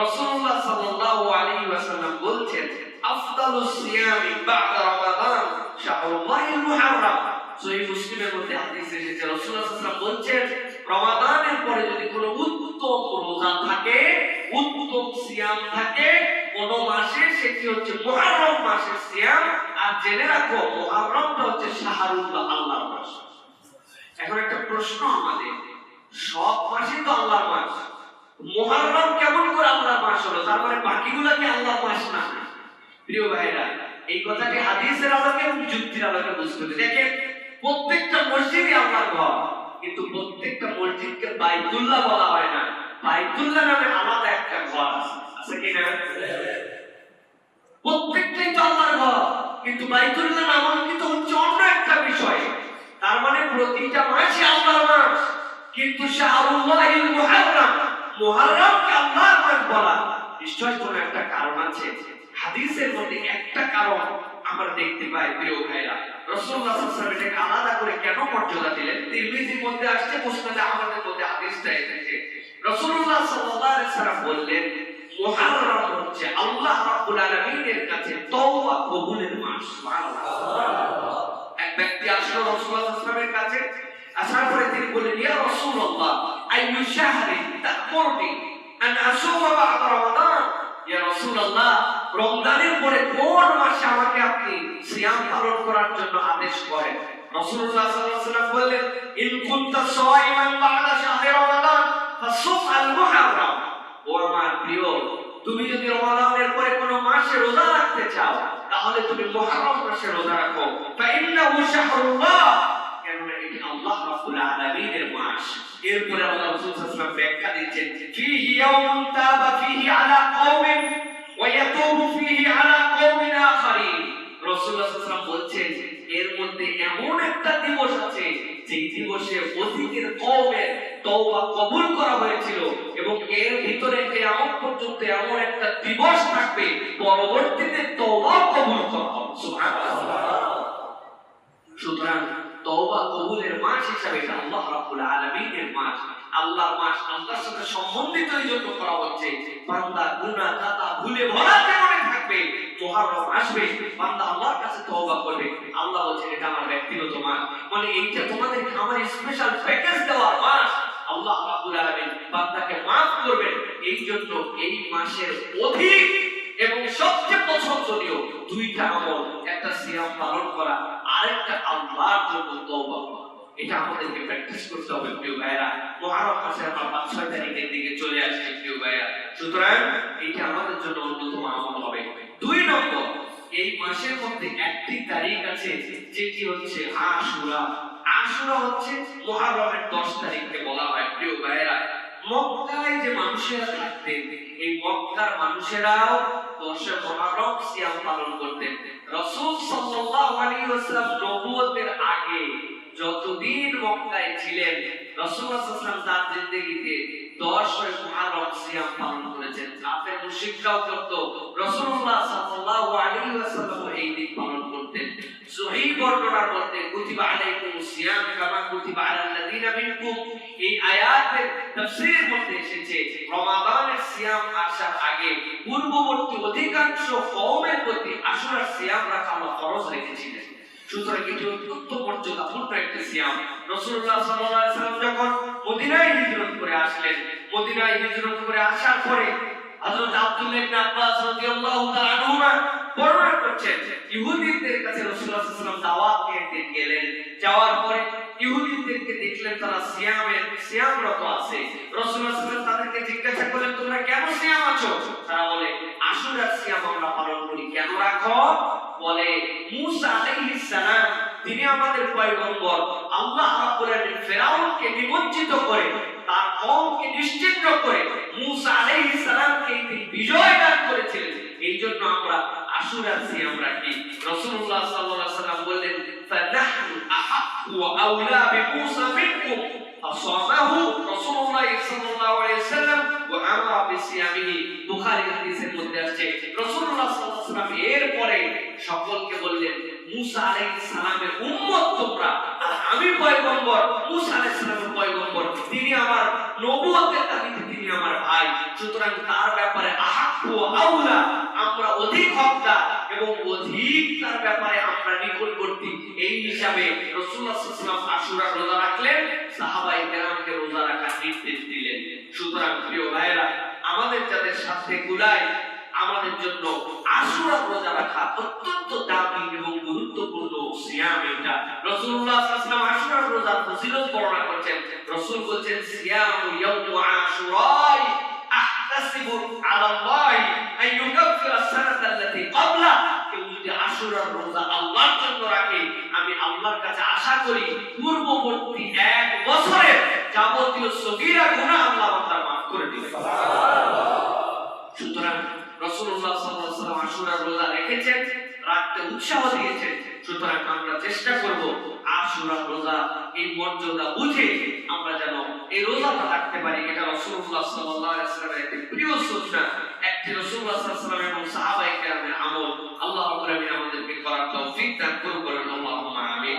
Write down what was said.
রাসূলুল্লাহ সাল্লাল্লাহু আলাইহি ওয়াসাল্লাম বলছেন, আফদালুস সিয়ামি বা'দা রমাদান শাহরুল্লাহিল মুহাররম। সহিহ মুসলিমের মধ্যে হাদিস এসেছে, রাসূলুল্লাহ সাল্লাল্লাহু আলাইহি ওয়াসাল্লাম বলছেন, রমাদানের পরে যদি কোনো উত্তম রোজা থাকে, উত্তম সিয়াম থাকে কোন মাসে, সেটি হচ্ছে মুহররম মাসের সিয়াম। আর জেনে রাখো, মুহররমটা হচ্ছে শাহরুল্লাহ, আল্লাহর মাস। এখন একটা প্রশ্ন আমাদের, সব মাসই তো আল্লাহর মাস, মুহররম কেমন করে আল্লাহর মাস হলো? তার মানে বাকিগুলো কি আল্লাহর মাস না? প্রিয় ভাইরা, এই কথাটি হাদিসের আলোকে এবং যুক্তির আলোকে বুঝতে হবে। দেখেন, প্রত্যেকটা মসজিদই আল্লাহর ঘর, কিন্তু প্রত্যেকটা মসজিদকে বাইতুল্লাহ বলা হয় না। বাইতুল্লাহ নামে আলাদা একটা ঘর আছে, আছে কি না? প্রত্যেকটাই তো আল্লাহর ঘর, কিন্তু বাইতুল্লাহ নামাঙ্কিত হচ্ছে অন্য একটা বিষয়। তার মানে প্রতিটা মাসই আল্লাহর মাস, কিন্তু শাহরুল্লাহিল মুহাররম, মুহররমকে আল্লাহর মাস বলা নিশ্চয়ই কোনো একটা কারণ আছে। হাদিসের মধ্যে একটা কারণ আমরা দেখতে পাই প্রিয় ভাইরা। রাসূলুল্লাহ সাল্লাল্লাহু আলাইহি ওয়াসাল্লাম এটাকে আলাদা করে কেন মর্যাদা দিলেন? তিরমিজির মধ্যে আসছে, মুসনাদে আহমদের মধ্যে হাদিসটা এসেছে। রাসূলুল্লাহ সাল্লাল্লাহু আলাইহি ওয়াসাল্লাম বললেন, মুহররম হচ্ছে আল্লাহ রাব্বুল আলামিনের কাছে তওবা কবুলের মাস। সুবহানাল্লাহ। এক ব্যক্তি আসলো রাসূলুল্লাহ সাল্লাল্লাহু আলাইহি ওয়াসাল্লামের কাছে, আসার পরে তিনি বললেন, ইয়া রাসূলুল্লাহ, আইয়ু শাহরিন তা'মুরনি আন আসুমা বা'দা রমাদান। ইয়া রাসূলুল্লাহ, রমজানের পরে কোন মাসে আমাকে আপনি সিয়াম পালন করার জন্য আদেশ করেন? রাসূলুল্লাহ সাল্লাল্লাহু আলাইহি ওয়াসাল্লাম বললেন, ইন কুনতা সাইমান বা'দা শাহরি রমাদান ফাসুম আল মুহররম। ও আমার প্রিয়, তুমি যদি রমাদানের পরে কোন মাসে রোজা রাখতে চাও, তাহলে তুমি মুহররম মাসে রোজা রাখো। ফা ইন্নাহু শাহরুল্লাহ, কেননা এটি আল্লাহ রাব্বুল আলামিনের মাস। এরপরে আল্লাহ রাসূল সাল্লাল্লাহু আলাইহি ওয়াসাল্লাম ব্যাখ্যা দিচ্ছেন, ফীহি ইয়াউমুন তাবা ফীহি আলা কওমিন ওয়া ইয়াতুবু ফীহি আলা কওমিন আখারিন। রাসূলুল্লাহ সাল্লাল্লাহু আলাইহি ওয়াসাল্লাম বলছেন, এর মধ্যে এমন একটা দিবস আছে যেই দিবসে অতীতের কওমের তওবা কবুল করা হয়েছিল, এবং এর ভিতরে কিয়ামত পর্যন্ত এমন একটা দিবস থাকবে পরবর্তীতে তওবা কবুল করা হবে। সুবহানাল্লাহ। সুতরাং তওবা কবুলের মাস হিসেবে এটা আল্লাহ রাব্বুল আলামিনের মাস, আল্লাহর মাস। আল্লাহর সাথে সম্বন্ধিত এই জন্য করা হচ্ছে, বান্দা গুনাহ খাতা ভুলে ভরা জীবনে থাকবে, মুহররম আসবে, বান্দা আল্লাহর কাছে তওবা করবে, আল্লাহ বলছেন এটা আমার ব্যক্তিগত মাস, মানে এইটা তোমাদের আমার স্পেশাল প্যাকেজ দেওয়ার মাস। আল্লাহ রাব্বুল আলামিন বান্দাকে maaf করবেন। এই জন্য এই মাসের অধিক এবং সবচেয়ে পছন্দনীয় দুইটা আমল, একটা সিয়াম পালন করা, আরেকটা আল্লাহর জন্য তওবা করা। এটা আমাদেরকে প্র্যাকটিস করতে হবে প্রিয় ভাইরা। মুহররম মাসে আমরা 5-6 তারিখের দিকে চলে আসছি প্রিয় ভাইরা, সুতরাং এটা আমাদের জন্য অন্যতম আমল হবে। 2 নম্বর, এই মাসের মধ্যে একটি তারিখ আছে যেটি হচ্ছে আশুরা। আশুরা হচ্ছে মুহররমের 10 তারিখকে বলা হয় প্রিয় ভাইরা। মক্কায় যে মানুষেরা থাকতেন, এই মক্কার মানুষেরাও 10 মুহররম সিয়াম পালন করতেন। রাসূল সাল্লাল্লাহু আলাইহি ওয়াসাল্লাম নবুয়তের আগে যতদিন মক্কায় ছিলেন, রাসূলুল্লাহ সাল্লাল্লাহু আলাইহি ওয়াসাল্লাম তার জিন্দেগিতে 10 মুহররম সিয়াম পালন করেছেন। কাফের মুশরিকরাও করত, রাসূলুল্লাহ সাল্লাল্লাহু আলাইহি ওয়াসাল্লাম এই দিন পালন করতেন। সহিহ বর্ণনার মধ্যে কুতিবা আলাইকুমুস সিয়াম কামা কুতিবা আলাল্লাযিনা মিনকুম, এই আয়াতের তাফসীরের মধ্যে এসেছে রমাদানের সিয়াম আসার আগে পূর্ববর্তী অধিকাংশ কওমের প্রতি আশুরার সিয়াম রাখা আল্লাহ ফরজ রেখেছিলেন। সুতরাং এটি অত্যন্ত মর্যাদাপূর্ণ একটি সিয়াম। রাসূলুল্লাহ সাল্লাল্লাহু আলাইহি ওয়াসাল্লাম যখন মদিনায় হিজরত করে আসলেন, মদিনায় হিজরত করে আসার পরে হযরত আব্দুল্লাহ ইবনে আব্বাস রাদিয়াল্লাহু তাআলা আনহুমা বর্ণনা করছেন, ইহুদিদের কাছে রাসূলুল্লাহ সাল্লাল্লাহু আলাইহি ওয়াসাল্লাম দাওয়াত নিয়ে গেলেন। যাওয়ার পরে ইহুদিদেরকে দেখলেন তারা সিয়ামরত আছে। রাসূলুল্লাহ সাল্লাল্লাহু আলাইহি ওয়াসাল্লাম তাদেরকে জিজ্ঞাসা করলেন, তোমরা কেন সিয়াম আছো? তারা বলে, আশুরার সিয়াম আমরা পালন করি। কেন রাখো? বলে, মুসা আলাইহিস সালাম তিনি আমাদের পয়গম্বর, আল্লাহ রাব্বুল আলামিন ফিরাউনকে নিমজ্জিত করে তার কওমকে নিশ্চিহ্ন করে মুসা আলাইহিস সালামকে তিনি বিজয় দান করেছিলেন, এইজন্য আমরা আশুরার সিয়াম রাখি। রাসূলুল্লাহ সাল্লাল্লাহু আলাইহি ওয়াসাল্লাম বললেন, ফানাহনু আহাক্কু ওয়া আওলা বিমুসা মিনকুম, ফাসামাহু রাসূলুল্লাহ সাল্লাল্লাহু আলাইহি ওয়াসাল্লাম ওয়া আমরা বিসিয়ামিহি। বুখারী হাদিসের মধ্যে আছে রাসূলুল্লাহ সাল্লাল্লাহু আলাইহি ওয়াসাল্লাম এরপরে সকলকে বললেন, মুসা আলাইহিস সালামের উম্মত তোমরা, আর আমি পয়গম্বর, মুসা আলাইহিস সালামের পয়গম্বর, তিনি আমার নবুয়তের দাবিতে তিনি আমার ভাই, সুতরাং তার ব্যাপারে আউলা, আমরা অধিক হকদার এবং অধিক তার ব্যাপারে আমরা নিকটবর্তী। এই হিসাবে রাসূলুল্লাহ সাল্লাল্লাহু আলাইহি ওয়াসাল্লাম আশুরার রোজা রাখলেন, সাহাবায়ে কেরামকে রোজা রাখার নির্দেশ দিলেন। সুতরাং প্রিয় ভাইরা, আমাদের যাদের সাথে কুলায়, আমাদের জন্য আশুরার রোজা রাখা অত্যন্ত দামি এবং গুরুত্বপূর্ণ সিয়াম। এটা রাসূলুল্লাহ সাল্লাল্লাহু আলাইহি ওয়াসাল্লাম আশুরার রোজার ফজিলত বর্ণনা করেছেন। রাসূল বলেছেন, সিয়ামু ইয়াউমু আশুরাই আহতাসিবু আলাল্লাহি আন ইউকাফিরা সানাতা আল্লাতী ক্বাবলা। কেউ যদি আশুরার রোজা আল্লাহর জন্য রাখে, আমি আল্লাহর কাছে আশা করি পূর্ববর্তী 1 বছরের যাবতীয় সগীরা গুনাহ আল্লাহ তাআলা মাফ করে দিবেন। সুতরাং রাসূলুল্লাহ সাল্লাল্লাহু আলাইহি ওয়াসাল্লাম আশুরার রোজা রেখেছেন, রাখতে উৎসাহ দিয়েছেন। সুতরাং আমরা চেষ্টা করব আশুরার রোজা এই মর্যাদা বুঝে আমরা যেন এই রোজাটা রাখতে পারি। এটা রাসূলুল্লাহ সাল্লাল্লাহু আলাইহি ওয়াসাল্লামের একটি প্রিয় সুন্নাহ, একটি রাসূলুল্লাহ সাল্লাল্লাহু আলাইহি ওয়াসাল্লাম এবং সাহাবায়ে কেরামের আমল। আল্লাহ রাব্বুল আলামিন আমাদেরকে করার তৌফিক দান করুন। আল্লাহুম্মা আমিন।